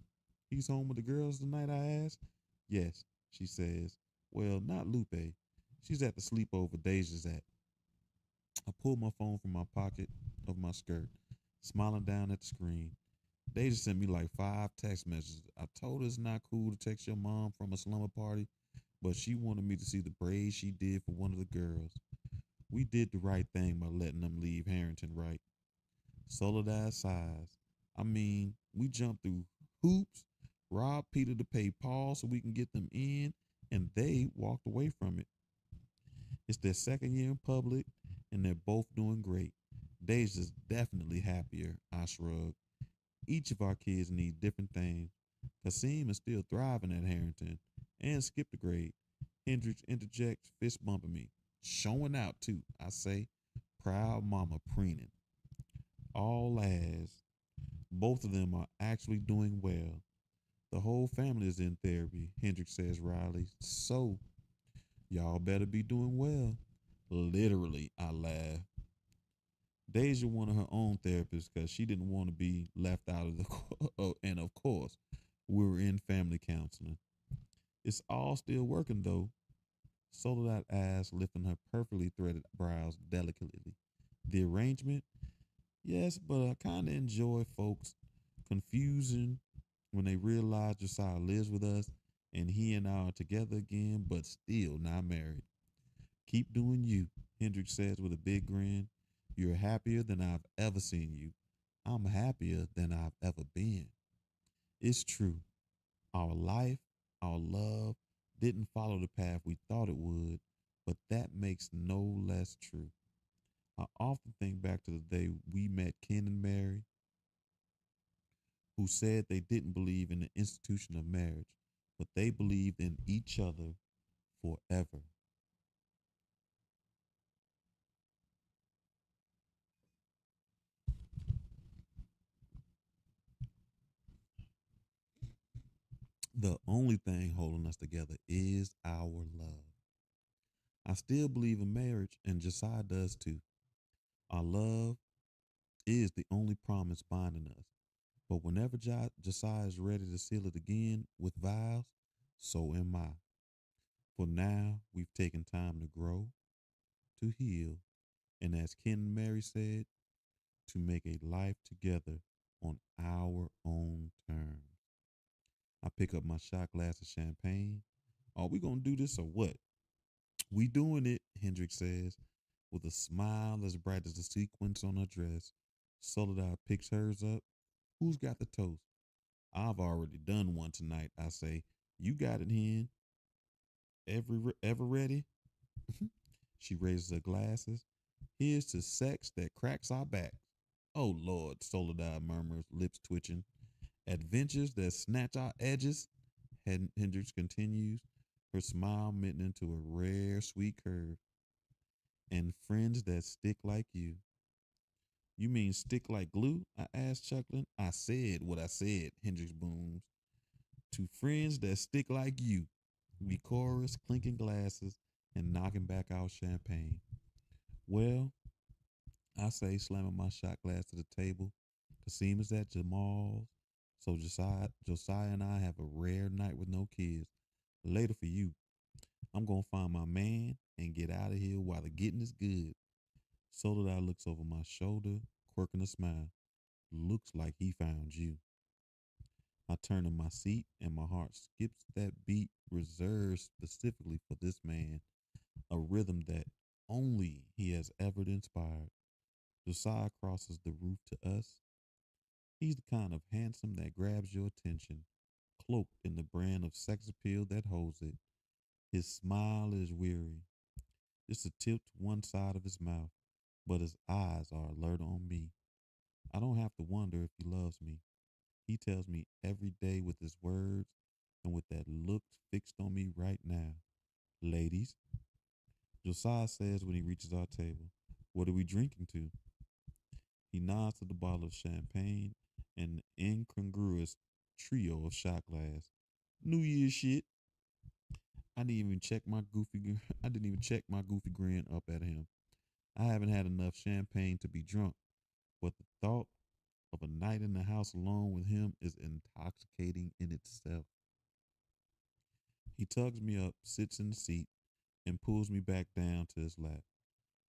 He's home with the girls tonight, I ask. Yes, she says. Well, not Lupe. She's at the sleepover Deja's at. I pull my phone from my pocket of my skirt, smiling down at the screen. Deja sent me like 5 text messages. I told her it's not cool to text your mom from a slumber party, but she wanted me to see the braids she did for one of the girls. We did the right thing by letting them leave Harrington, right? Soledad sighs. I mean, we jumped through hoops, robbed Peter to pay Paul so we can get them in, and they walked away from it. It's their second year in public, and they're both doing great. Deja's definitely happier, I shrug. Each of our kids need different things. Kasim is still thriving at Harrington and skipped a grade. Hendrix interjects, fist bumping me. Showing out, too, I say. Proud mama preening. All as both of them are actually doing well. The whole family is in therapy, Hendrix says wryly. So, y'all better be doing well. Literally, I laugh. Deja wanted her own therapist because she didn't want to be left out of the and of course, we were in family counseling. It's all still working though. Soledad asked, lifting her perfectly threaded brows delicately. The arrangement? Yes, but I kind of enjoy folks' confusion when they realize Josiah lives with us and he and I are together again, but still not married. Keep doing you, Hendrix says with a big grin. You're happier than I've ever seen you. I'm happier than I've ever been. It's true. Our life, our love, didn't follow the path we thought it would, but that makes no less true. I often think back to the day we met Ken and Mary, who said they didn't believe in the institution of marriage, but they believed in each other forever. The only thing holding us together is our love. I still believe in marriage, and Josiah does too. Our love is the only promise binding us. But whenever Josiah is ready to seal it again with vows, so am I. For now, we've taken time to grow, to heal, and as Ken and Mary said, to make a life together on our own terms. I pick up my shot glass of champagne. Are we gonna do this or what? We doing it, Hendrik says, with a smile as bright as the sequins on her dress. Soledad picks hers up. Who's got the toast? I've already done one tonight, I say. You got it, Hen. Ever ready? She raises her glasses. Here's to sex that cracks our backs. Oh, Lord, Soledad murmurs, lips twitching. Adventures that snatch our edges, Hendricks continues, her smile mitten into a rare, sweet curve. And friends that stick like you. You mean stick like glue? I asked, chuckling. I said what I said, Hendricks booms. To friends that stick like you. We chorus, clinking glasses and knocking back our champagne. Well, I say, slamming my shot glass to the table, Casima's at Jamal's. So Josiah and I have a rare night with no kids. Later for you. I'm gonna find my man and get out of here while the getting is good. Soledad looks over my shoulder, quirking a smile. Looks like he found you. I turn in my seat and my heart skips that beat reserved specifically for this man, a rhythm that only he has ever inspired. Josiah crosses the roof to us. He's the kind of handsome that grabs your attention, cloaked in the brand of sex appeal that holds it. His smile is weary, just a tip to one side of his mouth, but his eyes are alert on me. I don't have to wonder if he loves me. He tells me every day with his words and with that look fixed on me right now. Ladies, Josiah says when he reaches our table, what are we drinking to? He nods to the bottle of champagne and the incongruous trio of shot glass. New Year's shit. I didn't even check my goofy grin up at him. I haven't had enough champagne to be drunk, but the thought of a night in the house alone with him is intoxicating in itself. He tugs me up, sits in the seat, and pulls me back down to his lap.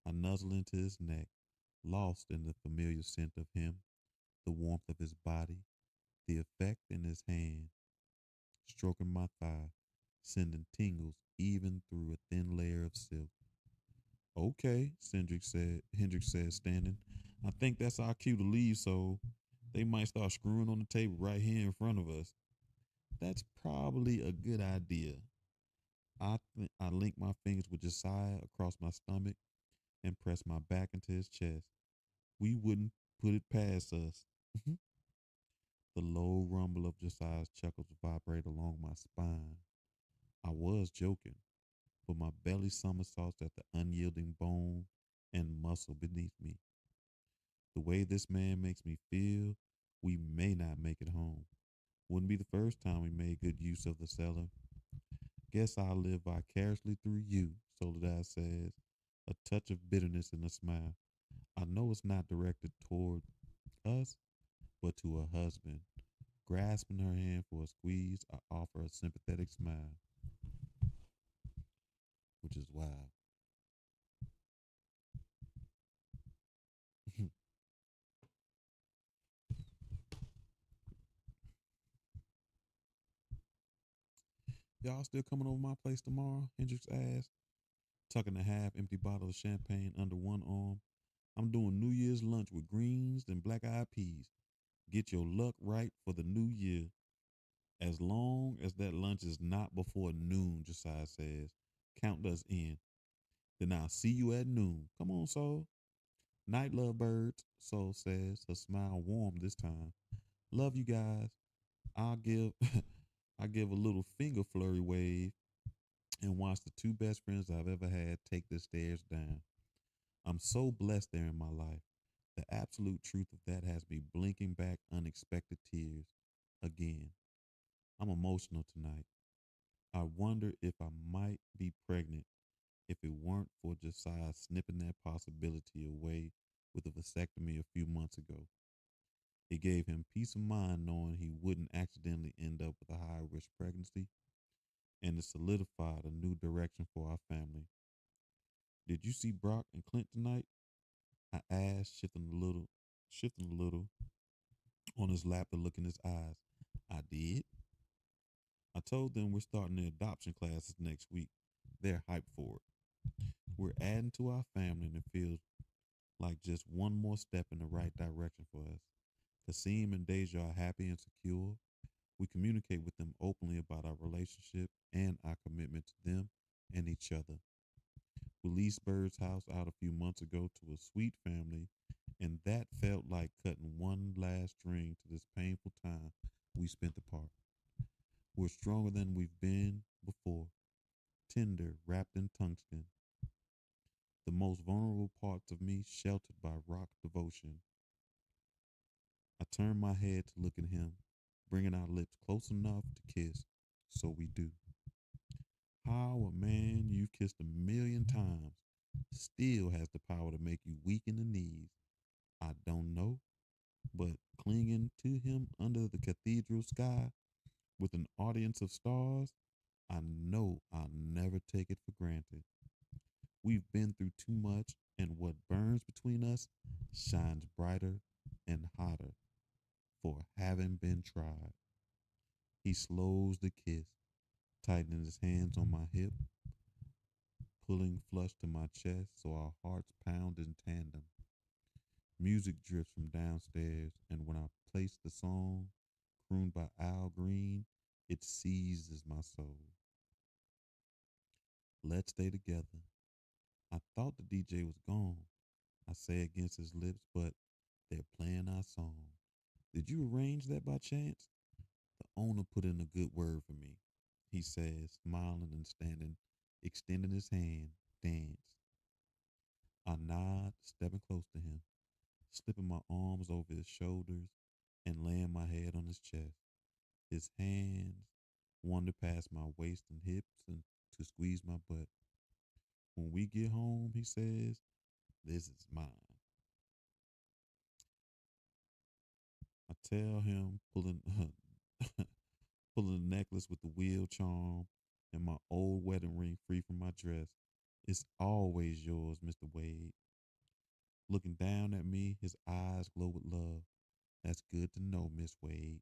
I nuzzle into his neck, lost in the familiar scent of him, the warmth of his body, the effect in his hand, stroking my thigh, sending tingles even through a thin layer of silk. Okay, Hendricks said, standing. I think that's our cue to leave, so they might start screwing on the table right here in front of us. That's probably a good idea. I link my fingers with Josiah across my stomach and press my back into his chest. We wouldn't put it past us. The low rumble of Josiah's chuckles vibrate along my spine. I was joking, but my belly somersaults at the unyielding bone and muscle beneath me. The way this man makes me feel, we may not make it home. Wouldn't be the first time we made good use of the cellar. Guess I'll live vicariously through you, Soledad says, a touch of bitterness in a smile. I know it's not directed toward us, but to her husband. Grasping her hand for a squeeze, I offer a sympathetic smile, which is wild. Y'all still coming over my place tomorrow? Hendricks asked, tucking a half empty bottle of champagne under one arm. I'm doing New Year's lunch with greens and black eyed peas. Get your luck right for the new year. As long as that lunch is not before noon, Josiah says. Count us in. Then I'll see you at noon. Come on, Soul. Night, love birds, Soul says, her smile warm this time. Love you guys. I'll give I give a little finger flurry wave and watch the two best friends I've ever had take the stairs down. I'm so blessed they're in my life. The absolute truth of that has me blinking back unexpected tears again. I'm emotional tonight. I wonder if I might be pregnant if it weren't for Josiah snipping that possibility away with a vasectomy a few months ago. It gave him peace of mind knowing he wouldn't accidentally end up with a high risk pregnancy, and it solidified a new direction for our family. Did you see Brock and Clint tonight? I asked, shifting a little on his lap to look in his eyes. I did. I told them we're starting the adoption classes next week. They're hyped for it. We're adding to our family and it feels like just one more step in the right direction for us. Kasim and Deja are happy and secure. We communicate with them openly about our relationship and our commitment to them and each other. We leased Bird's house out a few months ago to a sweet family, and that felt like cutting one last string to this painful time we spent apart. We're stronger than we've been before, tender, wrapped in tungsten, the most vulnerable parts of me sheltered by rock devotion. I turn my head to look at him, bringing our lips close enough to kiss, so we do. How a man you've kissed a million times still has the power to make you weak in the knees, I don't know, but clinging to him under the cathedral sky with an audience of stars, I know I'll never take it for granted. We've been through too much, and what burns between us shines brighter and hotter for having been tried. He slows the kiss, tightening his hands on my hip, pulling flush to my chest so our hearts pound in tandem. Music drifts from downstairs, and when I place the song, crooned by Al Green, it seizes my soul. Let's stay together. I thought the DJ was gone. I say against his lips, but they're playing our song. Did you arrange that by chance? The owner put in a good word for me, he says, smiling and extending his hand. Dance. I nod, stepping close to him, slipping my arms over his shoulders and laying my head on his chest. His hands wander past my waist and hips and to squeeze my butt. When we get home, he says, this is mine. I tell him, pulling the necklace with the wheel charm and my old wedding ring free from my dress. It's always yours, Mr. Wade. Looking down at me, his eyes glow with love. That's good to know, Miss Wade.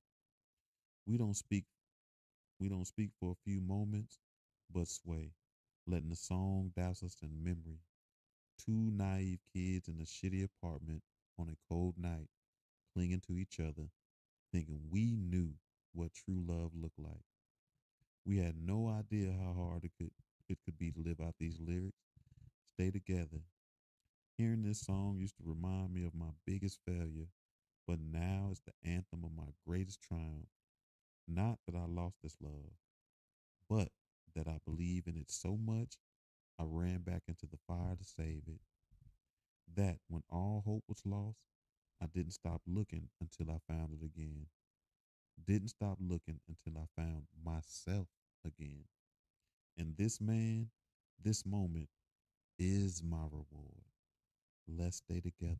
We don't speak we don't speak for a few moments, but sway, letting the song douse us in memory. Two naive kids in a shitty apartment on a cold night, clinging to each other, thinking we knew what true love looked like. We had no idea how hard it could be to live out these lyrics. Stay together. Hearing this song used to remind me of my biggest failure, but now it's the anthem of my greatest triumph. Not that I lost this love, but that I believe in it so much I ran back into the fire to save it. That when all hope was lost, I didn't stop looking until I found it again. Didn't stop looking until I found myself again. And this man, this moment is my reward. Let's stay together.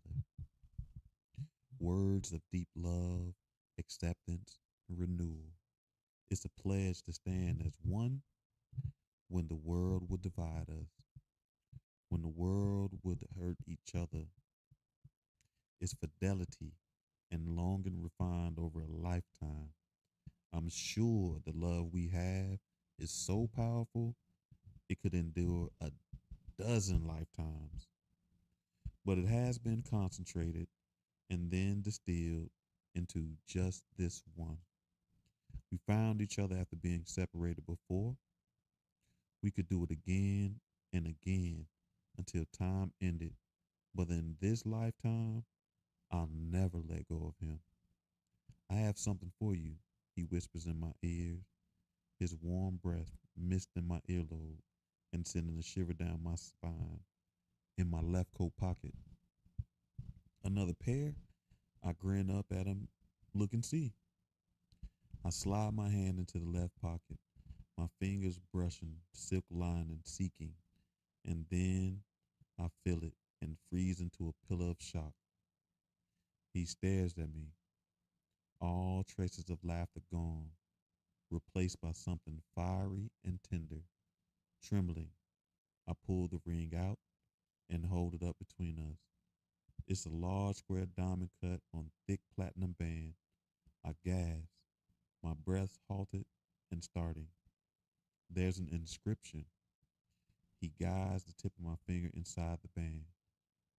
Words of deep love, acceptance, renewal. It's a pledge to stand as one when the world would divide us, when the world would hurt each other. It's fidelity and longing refined over a lifetime. I'm sure the love we have is so powerful it could endure a dozen lifetimes. But it has been concentrated and then distilled into just this one. We found each other after being separated before. We could do it again and again until time ended. But in this lifetime, I'll never let go of him. I have something for you, he whispers in my ears, his warm breath misting my earlobe and sending a shiver down my spine. In my left coat pocket, another pair? I grin up at him, look and see. I slide my hand into the left pocket, my fingers brushing silk lining, seeking, and then I feel it and freeze into a pillar of shock. He stares at me, all traces of laughter gone, replaced by something fiery and tender. Trembling, I pull the ring out and hold it up between us. It's a large square diamond cut on thick platinum band. I gasp, my breath halted and starting. There's an inscription. He guides the tip of my finger inside the band.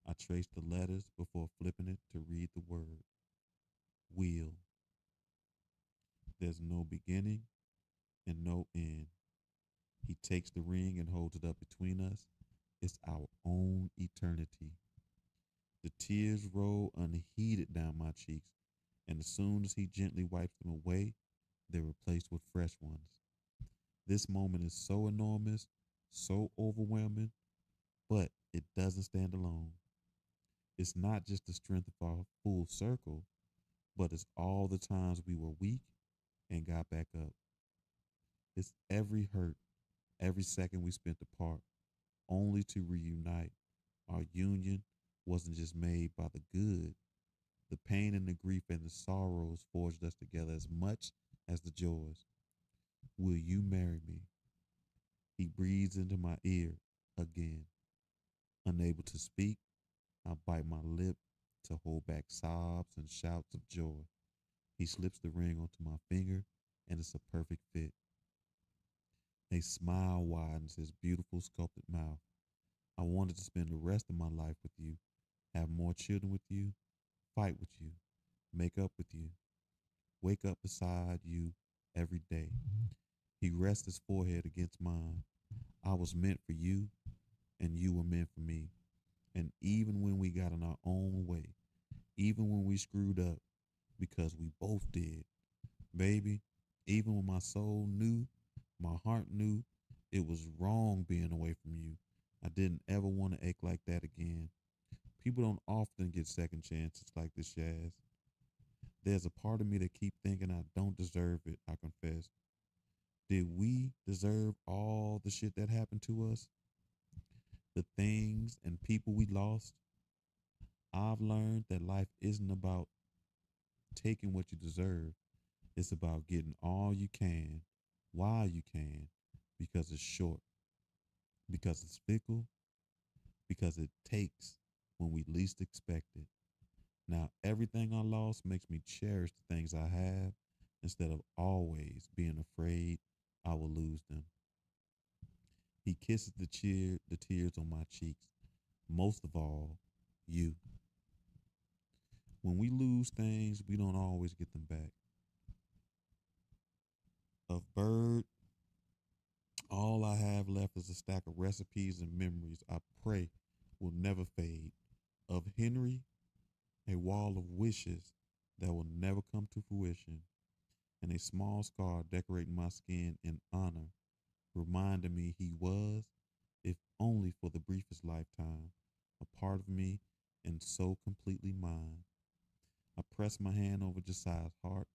I trace the letters before flipping it to read the word. Wheel. There's no beginning and no end. He takes the ring and holds it up between us. It's our own eternity. The tears roll unheeded down my cheeks, and as soon as he gently wipes them away, they're replaced with fresh ones. This moment is so enormous, so overwhelming, but it doesn't stand alone. It's not just the strength of our full circle, but it's all the times we were weak and got back up. It's every hurt, every second we spent apart, only to reunite. Our union wasn't just made by the good. The pain and the grief and the sorrows forged us together as much as the joys. Will you marry me? He breathes into my ear again. Unable to speak, I bite my lip to hold back sobs and shouts of joy. He slips the ring onto my finger, and it's a perfect fit. A smile widens his beautiful sculpted mouth. I wanted to spend the rest of my life with you, have more children with you, fight with you, make up with you, wake up beside you every day. He rests his forehead against mine. I was meant for you, and you were meant for me. And even when we got in our own way, even when we screwed up, because we both did, baby, even when my soul knew, my heart knew it was wrong being away from you, I didn't ever want to ache like that again. People don't often get second chances like this, Shaz. There's a part of me that keep thinking I don't deserve it, I confess. Did we deserve all the shit that happened to us? The things and people we lost? I've learned that life isn't about taking what you deserve. It's about getting all you can while you can, because it's short, because it's fickle, because it takes when we least expect it. Now, everything I lost makes me cherish the things I have instead of always being afraid I will lose them. He kisses the tears on my cheeks. Most of all, you. When we lose things, we don't always get them back. Of Bird, all I have left is a stack of recipes and memories I pray will never fade. Of Henry, a wall of wishes that will never come to fruition, and a small scar decorating my skin in honor, reminding me he was, if only for the briefest lifetime, a part of me and so completely mine. I press my hand over Josiah's heart,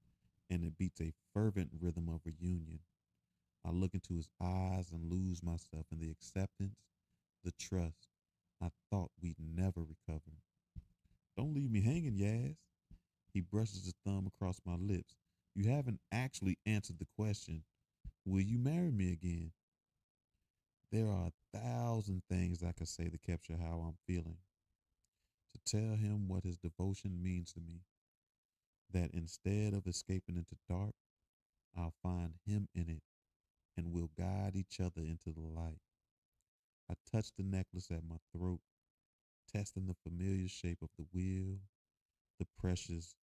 and it beats a fervent rhythm of reunion. I look into his eyes and lose myself in the acceptance, the trust I thought we'd never recover. Don't leave me hanging, Yaz. He brushes his thumb across my lips. You haven't actually answered the question. Will you marry me again? There are 1,000 things I could say to capture how I'm feeling. To tell him what his devotion means to me. That instead of escaping into dark, I'll find him in it and we'll guide each other into the light. I touch the necklace at my throat, testing the familiar shape of the wheel, the precious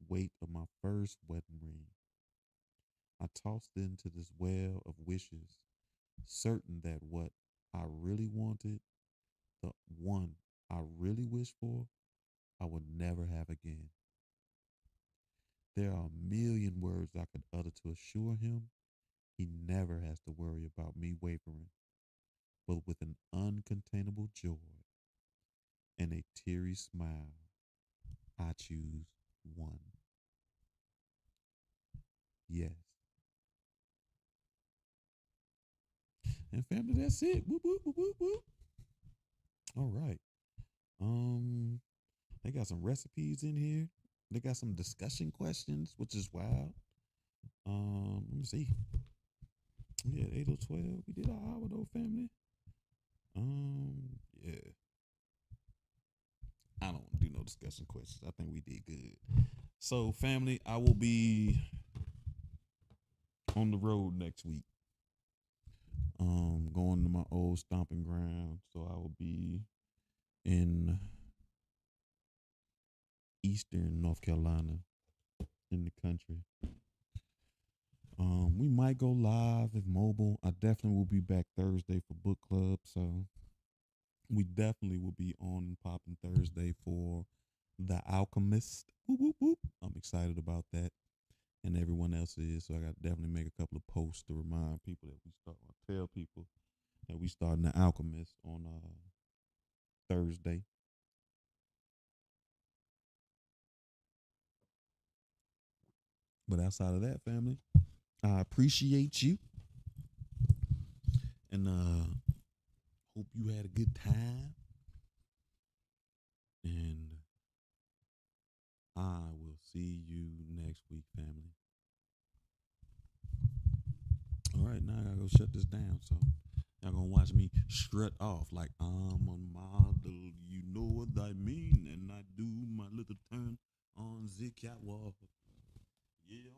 weight of my first wedding ring. I tossed into this well of wishes, certain that what I really wanted, the one I really wished for, I would never have again. There are a million words I could utter to assure him he never has to worry about me wavering, but with an uncontainable joy and a teary smile, I choose one. Yes. And family, that's it. Whoop, whoop, whoop, whoop, whoop. All right. Um, they got some recipes in here. They got some discussion questions, which is wild. Let me see. We had 8:12. We did an hour though, family. Yeah. I don't do no discussion questions. I think we did good. So, family, I will be on the road next week. Going to my old stomping ground. So I will be in Eastern North Carolina in the country. We might go live if mobile. I definitely will be back Thursday for book club. So we definitely will be on and popping Thursday for The Alchemist. Whoop, whoop, whoop. I'm excited about that. And everyone else is. So I got to definitely make a couple of posts to remind people that we start, or tell people that we starting The Alchemist on Thursday. But outside of that, family, I appreciate you. And hope you had a good time. And I will see you next week, family. All right, now I gotta go shut this down. So y'all gonna watch me strut off like I'm a model. You know what I mean? And I do my little turn on the catwalk. Yeah.